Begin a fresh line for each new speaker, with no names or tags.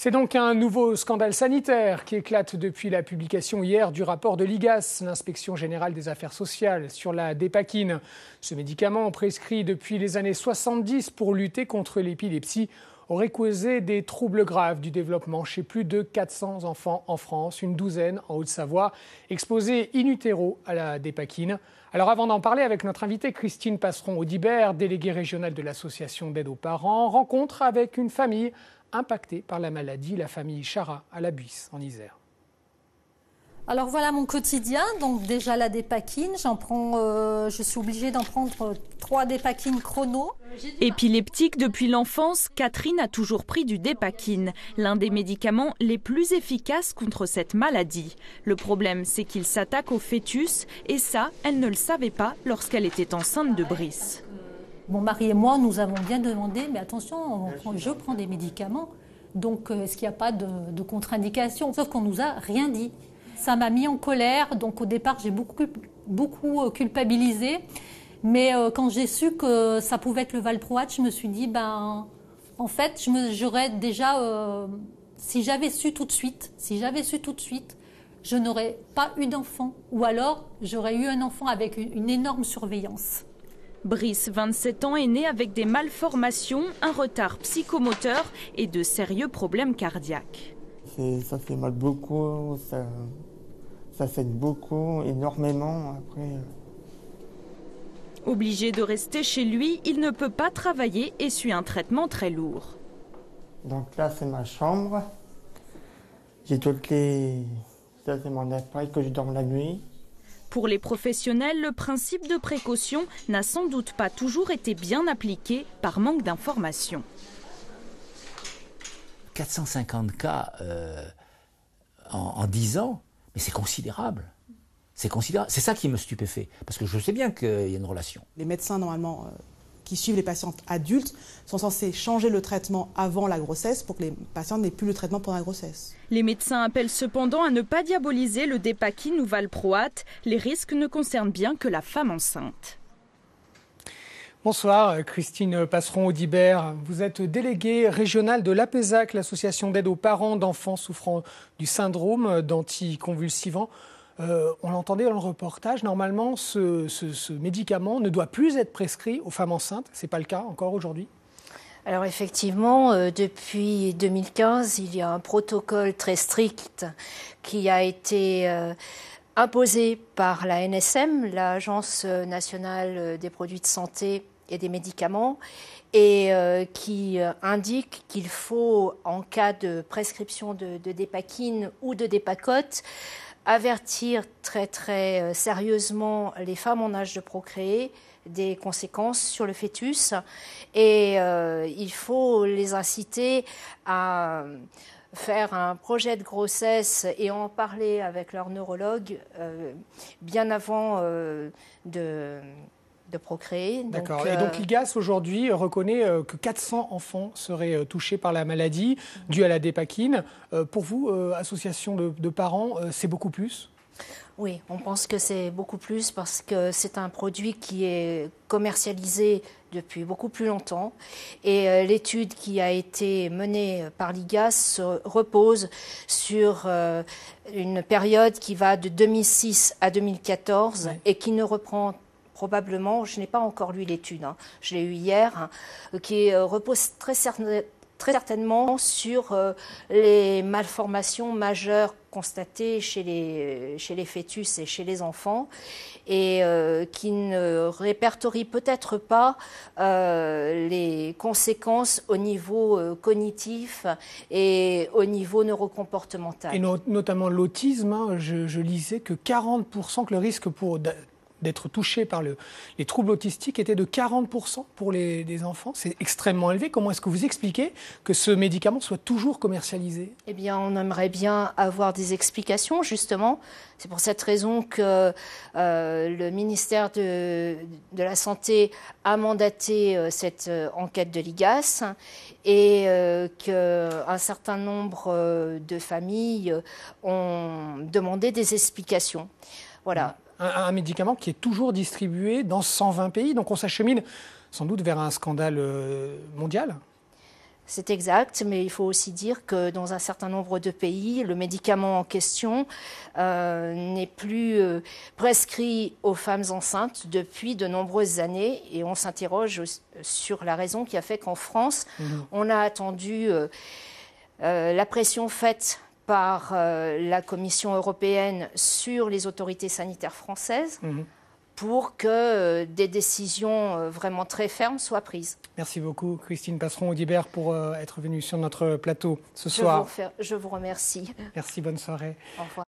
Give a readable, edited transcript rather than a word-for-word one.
C'est donc un nouveau scandale sanitaire qui éclate depuis la publication hier du rapport de l'IGAS, l'Inspection générale des affaires sociales, sur la dépakine. Ce médicament, prescrit depuis les années 70 pour lutter contre l'épilepsie, aurait causé des troubles graves du développement chez plus de 400 enfants en France, une douzaine en Haute-Savoie, exposés in utero à la dépakine. Alors avant d'en parler avec notre invitée Christine Passeron-Audibert, déléguée régionale de l'association d'aide aux parents, rencontre avec une famille impactée par la maladie, la famille Chara à la Buisse en Isère.
Alors voilà mon quotidien, donc déjà la dépakine, je suis obligée d'en prendre 3 dépakines chrono.
Épileptique depuis l'enfance, Catherine a toujours pris du dépakine, l'un des médicaments les plus efficaces contre cette maladie. Le problème, c'est qu'il s'attaque au fœtus et ça, elle ne le savait pas lorsqu'elle était enceinte de Brice.
Mon mari et moi, nous avons bien demandé, mais attention, je prends des médicaments, donc est-ce qu'il n'y a pas de contre-indication? Sauf qu'on nous a rien dit. Ça m'a mis en colère, donc au départ j'ai beaucoup culpabilisé. Mais quand j'ai su que ça pouvait être le valproate, je me suis dit, en fait, j'aurais déjà, si j'avais su tout de suite, je n'aurais pas eu d'enfant. Ou alors, j'aurais eu un enfant avec une énorme surveillance.
Brice, 27 ans, est né avec des malformations, un retard psychomoteur et de sérieux problèmes cardiaques.
Ça fait mal beaucoup, ça saigne beaucoup, énormément. Après.
Obligé de rester chez lui, il ne peut pas travailler et suit un traitement très lourd.
Donc là, c'est ma chambre. J'ai toutes les... Ça, c'est mon appareil que je dors la nuit.
Pour les professionnels, le principe de précaution n'a sans doute pas toujours été bien appliqué par manque d'informations.
450 cas en 10 ans, mais c'est considérable. C'est considérable. C'est ça qui me stupéfait, parce que je sais bien qu'il y a une relation.
Les médecins, normalement, qui suivent les patientes adultes, sont censés changer le traitement avant la grossesse pour que les patientes n'aient plus le traitement pendant la grossesse.
Les médecins appellent cependant à ne pas diaboliser le dépakine ou valproate. Les risques ne concernent bien que la femme enceinte.
Bonsoir, Christine Passeron-Audibert. Vous êtes déléguée régionale de l'APESAC, l'association d'aide aux parents d'enfants souffrant du syndrome d'anticonvulsivant. On l'entendait dans le reportage, normalement, ce médicament ne doit plus être prescrit aux femmes enceintes. Ce n'est pas le cas encore aujourd'hui?
Alors effectivement, depuis 2015, il y a un protocole très strict qui a été imposé par la NSM, l'Agence nationale des produits de santé et des médicaments, et qui indique qu'il faut, en cas de prescription de dépakine ou de dépakote, avertir très sérieusement les femmes en âge de procréer des conséquences sur le fœtus, et il faut les inciter à faire un projet de grossesse et en parler avec leur neurologue bien avant de procréer.
D'accord. Et donc l'IGAS aujourd'hui reconnaît que 400 enfants seraient touchés par la maladie due à la dépakine. Pour vous, association de parents, c'est beaucoup plus?
Oui, on pense que c'est beaucoup plus parce que c'est un produit qui est commercialisé depuis beaucoup plus longtemps. Et l'étude qui a été menée par l'IGAS repose sur une période qui va de 2006 à 2014 et qui ne reprend probablement, je n'ai pas encore lu l'étude, je l'ai eue hier, qui repose très certainement sur les malformations majeures constatées chez les fœtus et chez les enfants, et qui ne répertorie peut-être pas les conséquences au niveau cognitif et au niveau neurocomportemental.
Et notamment l'autisme, je lisais que 40%, que le risque d'être touché par les troubles autistiques était de 40% pour les enfants. C'est extrêmement élevé. Comment est-ce que vous expliquez que ce médicament soit toujours commercialisé?
Eh bien, on aimerait bien avoir des explications, justement. C'est pour cette raison que le ministère de la Santé a mandaté cette enquête de l'IGAS et qu'un certain nombre de familles ont demandé des explications. Voilà.
Un médicament qui est toujours distribué dans 120 pays, donc on s'achemine sans doute vers un scandale mondial.
C'est exact, mais il faut aussi dire que dans un certain nombre de pays, le médicament en question n'est plus prescrit aux femmes enceintes depuis de nombreuses années. Et on s'interroge sur la raison qui a fait qu'en France, on a attendu la pression faite par la Commission européenne sur les autorités sanitaires françaises pour que des décisions vraiment très fermes soient prises.
Merci beaucoup Christine Passeron-Audibert pour être venue sur notre plateau ce soir.
Je vous remercie.
Merci, bonne soirée.
Au revoir.